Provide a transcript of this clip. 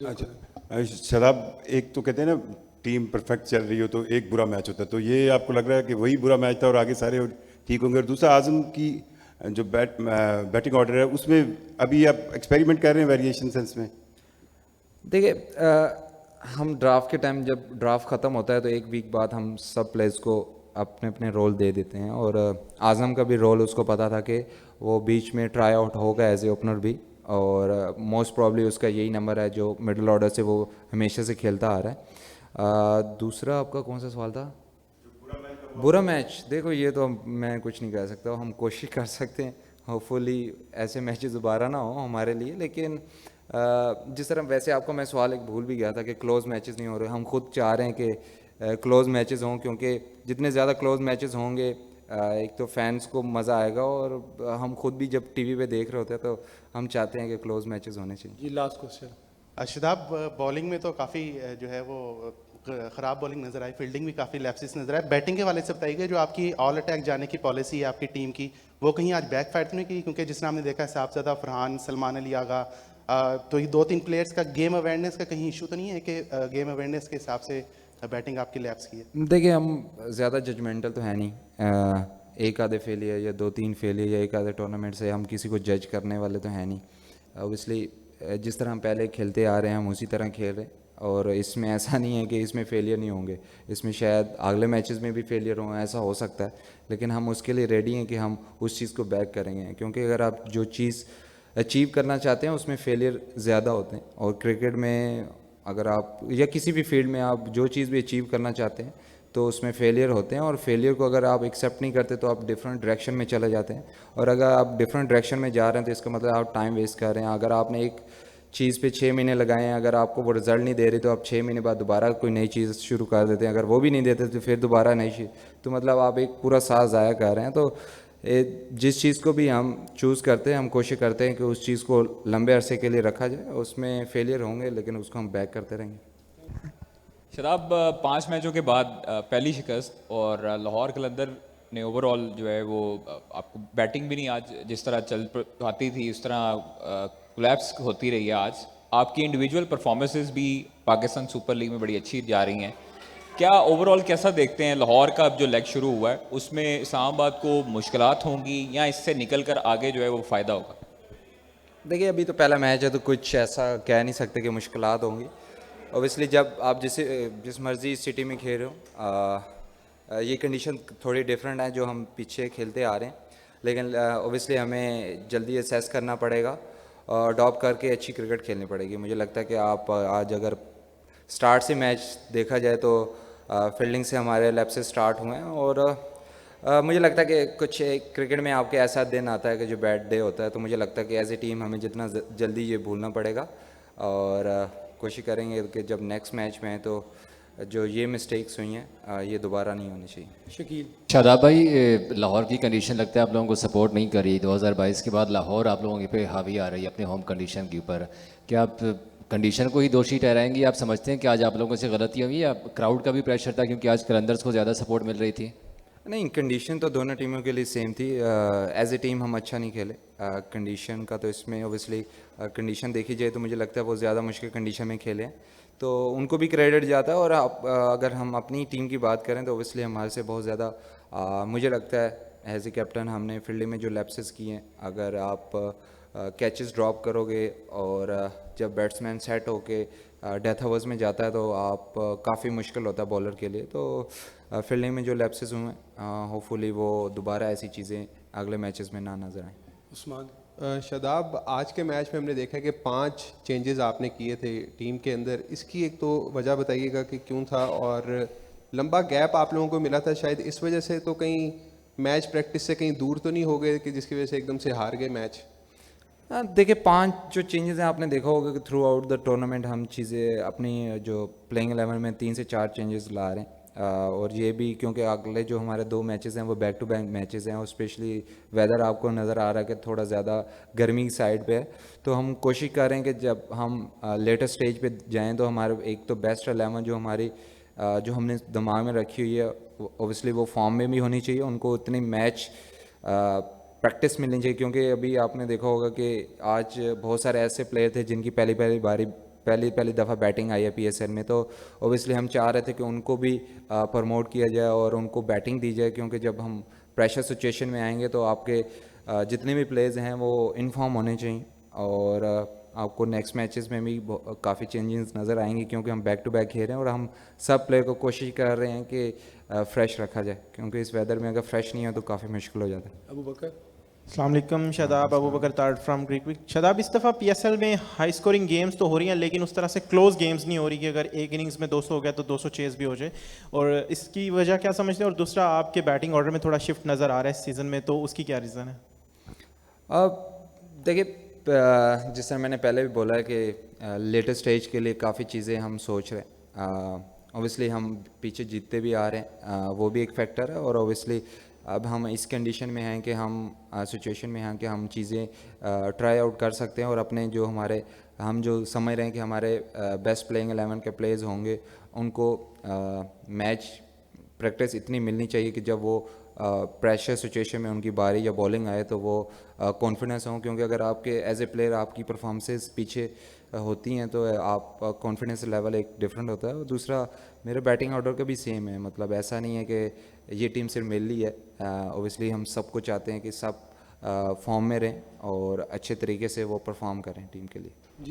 अच्छा शराब, एक तो कहते हैं ना टीम परफेक्ट चल रही हो तो एक बुरा मैच होता है, तो ये आपको लग रहा है कि वही बुरा मैच था और आगे सारे ठीक होंगे? और दूसरा, आजम की जो बैटिंग ऑर्डर है उसमें अभी आप एक्सपेरिमेंट कर रहे हैं वेरिएशन सेंस में? देखिए, हम ड्राफ्ट के टाइम जब ड्राफ्ट ख़त्म होता है तो एक वीक बाद हम सब प्लेयर्स को अपने अपने रोल दे देते हैं। और आज़म का भी रोल उसको पता था कि वो बीच में ट्राई आउट होगा एज ए ओपनर भी, और मोस्ट प्रॉब्ली उसका यही नंबर है जो मिडिल ऑर्डर से वो हमेशा से खेलता आ रहा है। दूसरा आपका कौन सा सवाल था? बुरा मैच, देखो ये तो मैं कुछ नहीं कह सकता, हम कोशिश कर सकते हैं होपफुली ऐसे मैचेस दोबारा ना हो हमारे लिए। लेकिन जिस तरह वैसे आपको मैं सवाल एक भूल भी गया था कि क्लोज मैचेस नहीं हो रहे, हम खुद चाह रहे हैं कि क्लोज मैचेस हों, क्योंकि जितने ज़्यादा क्लोज मैचेस होंगे एक तो फैंस को मज़ा आएगा, और हम खुद भी जब टीवी पे देख रहे होते हैं तो हम चाहते हैं कि क्लोज मैचेस होने चाहिए। जी लास्ट क्वेश्चन। शादाब, बॉलिंग में तो काफ़ी जो है वो ख़राब बॉलिंग नज़र आई, फील्डिंग भी काफ़ी लैप्सेस नज़र आए। बैटिंग के वाले से बताइएगा, जो आपकी ऑल अटैक जाने की पॉलिसी है आपकी टीम की, वो कहीं आज बैकफायर तो नहीं की? क्योंकि जिस नाम ने देखा है साहबजादा, फरहान, सलमान अली आगा, तो ये दो तीन प्लेयर्स का गेम अवेयरनेस का कहीं इशू तो नहीं है कि गेम अवेयरनेस के हिसाब से बैटिंग आपकी लैप्स की है? देखिए, हम ज़्यादा जजमेंटल तो है नहीं। एक आधे फेलियर या दो तीन फेलियर या एक आधे टूर्नामेंट से हम किसी को जज करने वाले तो हैं नहीं। ओबियसली जिस तरह हम पहले खेलते आ रहे हैं हम उसी तरह खेल रहे हैं, और इसमें ऐसा नहीं है कि इसमें फेलियर नहीं होंगे। इसमें शायद अगले मैचेस में भी फेलियर हों, ऐसा हो सकता है, लेकिन हम उसके लिए रेडी हैं कि हम उस चीज़ को बैक करेंगे। क्योंकि अगर आप जो चीज़ अचीव करना चाहते हैं उसमें फेलियर ज़्यादा होते हैं, और क्रिकेट में अगर आप या किसी भी फील्ड में आप जो चीज़ भी अचीव करना चाहते हैं तो उसमें फेलियर होते हैं, और फेलियर को अगर आप एक्सेप्ट नहीं करते तो आप डिफरेंट डायरेक्शन में चले जाते हैं। और अगर आप डिफरेंट डायरेक्शन में जा रहे हैं तो इसका मतलब आप टाइम वेस्ट कर रहे हैं। अगर आपने एक चीज़ पे 6 महीने लगाए हैं, अगर आपको वो रिजल्ट नहीं दे रही तो आप 6 महीने बाद दोबारा कोई नई चीज़ शुरू कर देते हैं, अगर वो भी नहीं देते तो फिर दोबारा नई चीज़, तो मतलब आप एक पूरा साल ज़ाया कर रहे हैं। तो जिस चीज़ को भी हम चूज़ करते हैं हम कोशिश करते हैं कि उस चीज़ को लंबे अरसे के लिए रखा जाए। उसमें फेलियर होंगे लेकिन उसको हम बैक करते रहेंगे। शराब, 5 मैचों के बाद पहली शिकस्त, और लाहौर कलंदर ने ओवरऑल जो है वो आपको बैटिंग भी नहीं आज जिस तरह चल आती थी उस तरह कोलैप्स होती रही है। आज आपकी इंडिविजुअल परफॉर्मेंसेस भी पाकिस्तान सुपर लीग में बड़ी अच्छी जा रही हैं। क्या ओवरऑल कैसा देखते हैं लाहौर का अब जो लेग शुरू हुआ है उसमें इस्लामाबाद को मुश्किलात होंगी, या इससे निकल कर आगे जो है वो फ़ायदा होगा? देखिए, अभी तो पहला मैच है तो कुछ ऐसा कह नहीं सकते कि मुश्किलात होंगी। ओबियसली जब आप जिस मर्ज़ी सिटी में खेल रहे हो, ये कंडीशन थोड़ी डिफरेंट है जो हम पीछे खेलते आ रहे हैं, लेकिन ओबियसली हमें जल्दी असेस करना पड़ेगा और अडॉप्ट करके अच्छी क्रिकेट खेलनी पड़ेगी। मुझे लगता है कि आप आज अगर स्टार्ट से मैच देखा जाए तो फील्डिंग से हमारे लेफ्ट से स्टार्ट हुए हैं, और मुझे लगता है कि कुछ क्रिकेट में आपके ऐसा दिन आता है कि जो बैड डे होता है, तो मुझे लगता है कि एज ए टीम हमें जितना जल्दी ये भूलना पड़ेगा, और कोशिश करेंगे कि जब नेक्स्ट मैच में है तो जो ये मिस्टेक्स हुई हैं ये दोबारा नहीं होनी चाहिए। शकील। शादाब भाई, लाहौर की कंडीशन लगता है आप लोगों को सपोर्ट नहीं कर रही। 2022 के बाद लाहौर आप लोगों पे हावी आ रही है अपने होम कंडीशन के ऊपर। क्या आप कंडीशन को ही दोषी ठहराएंगे? आप समझते हैं कि आज आप लोगों से गलती हुई, या क्राउड का भी प्रेशर था क्योंकि आज कलंदर्स को ज़्यादा सपोर्ट मिल रही थी? नहीं, कंडीशन तो दोनों टीमों के लिए सेम थी। एज ए टीम हम अच्छा नहीं खेले। कंडीशन का तो इसमें ओबियसली कंडीशन देखी जाए तो मुझे लगता है वो ज़्यादा मुश्किल कंडीशन में खेले हैं, तो उनको भी क्रेडिट जाता है। और अगर हम अपनी टीम की बात करें तो ओबियसली हमारे से बहुत ज़्यादा मुझे लगता है एज ए कैप्टन हमने फील्डिंग में जो लैप्सेस किए हैं, अगर आप कैचेस ड्रॉप करोगे और जब बैट्समैन सेट होके डेथ ओवर्स में जाता है तो आप काफ़ी मुश्किल होता है बॉलर के लिए। तो फील्डिंग में जो लैप्सेस हुए हैं होपफुली वो दोबारा ऐसी चीज़ें अगले मैचेस में ना नजर आएँ। उस्मान। शादाब, आज के मैच में हमने देखा कि 5 चेंजेस आपने किए थे टीम के अंदर। इसकी एक तो वजह बताइएगा कि क्यों था, और लंबा गैप आप लोगों को मिला था, शायद इस वजह से तो कहीं मैच प्रैक्टिस से कहीं दूर तो नहीं हो गए कि जिसकी वजह से एकदम से हार गए मैच? देखिए, 5 जो चेंजेस हैं आपने देखा होगा कि थ्रू आउट द टूर्नामेंट हम चीज़ें अपनी जो प्लेइंग 11 में 3 से 4 चेंजेस ला रहे हैं। और ये भी क्योंकि अगले जो हमारे 2 मैचेस हैं वो बैक टू बैक मैचेस हैं, और स्पेशली वेदर आपको नज़र आ रहा है कि थोड़ा ज़्यादा गर्मी की साइड पे है, तो हम कोशिश कर रहे हैं कि जब हम लेटर स्टेज पे जाएं तो हमारे एक तो बेस्ट 11 जो हमारी जो हमने दिमाग में रखी हुई है ओबियसली वो फॉर्म में भी होनी चाहिए, उनको उतनी मैच प्रैक्टिस मिलनी चाहिए। क्योंकि अभी आपने देखा होगा कि आज बहुत सारे ऐसे प्लेयर थे जिनकी पहली पहली दफ़ा बैटिंग आई है PSL में, तो ओबियसली हम चाह रहे थे कि उनको भी प्रमोट किया जाए और उनको बैटिंग दी जाए, क्योंकि जब हम प्रेशर सिचुएशन में आएंगे तो आपके जितने भी प्लेयर्स हैं वो इन्फॉर्म होने चाहिए, और आपको नेक्स्ट मैचेस में भी काफ़ी चेंजेस नज़र आएंगे, क्योंकि हम बैक टू बैक खेल रहे हैं और हम सब प्लेयर को कोशिश कर रहे हैं कि फ्रेश रखा जाए, क्योंकि इस वेदर में अगर फ्रेश नहीं हो तो काफ़ी मुश्किल हो जाता है। अबू बकर अस्सलाम वालेकुम, शादाब अबू बकर तारड फ्रॉम ग्रीक वीक। शादाब, इस दफ़ा PSL में हाई स्कोरिंग गेम्स तो हो रही हैं, लेकिन उस तरह से क्लोज गेम्स नहीं हो रही कि अगर एक इनिंग्स में 200 हो गया तो 200 चेस भी हो जाए, और इसकी वजह क्या समझते हैं? और दूसरा, आपके बैटिंग ऑर्डर में थोड़ा शिफ्ट नज़र आ रहा है इस सीज़न में, तो उसकी क्या रीज़न है? अब देखिए, जिस तरह मैंने पहले भी बोला है कि लेटर स्टेज के लिए काफ़ी चीज़ें हम सोच रहे हैं। ओबियसली हम पीछे जीतते भी आ रहे हैं, वो भी एक फैक्टर है, और ओबियसली अब हम इस कंडीशन में हैं कि हम सिचुएशन में हैं कि हम चीज़ें ट्राई आउट कर सकते हैं, और अपने जो हमारे हम जो समझ रहे हैं कि हमारे बेस्ट प्लेइंग 11 के प्लेयर्स होंगे, उनको मैच प्रैक्टिस इतनी मिलनी चाहिए कि जब वो प्रेशर सिचुएशन में उनकी बारी या बॉलिंग आए तो वो कॉन्फिडेंस हों, क्योंकि अगर आपके एज ए प्लेयर आपकी परफॉर्मेंसेस पीछे होती हैं तो आप कॉन्फिडेंस लेवल एक डिफरेंट होता है। और दूसरा, मेरे बैटिंग ऑर्डर का भी सेम है, मतलब ऐसा नहीं है कि ये टीम सिर्फ मेरे लिए है। ओबियसली हम सबको चाहते हैं कि सब फॉर्म में रहें और अच्छे तरीके से वो परफॉर्म करें टीम के लिए।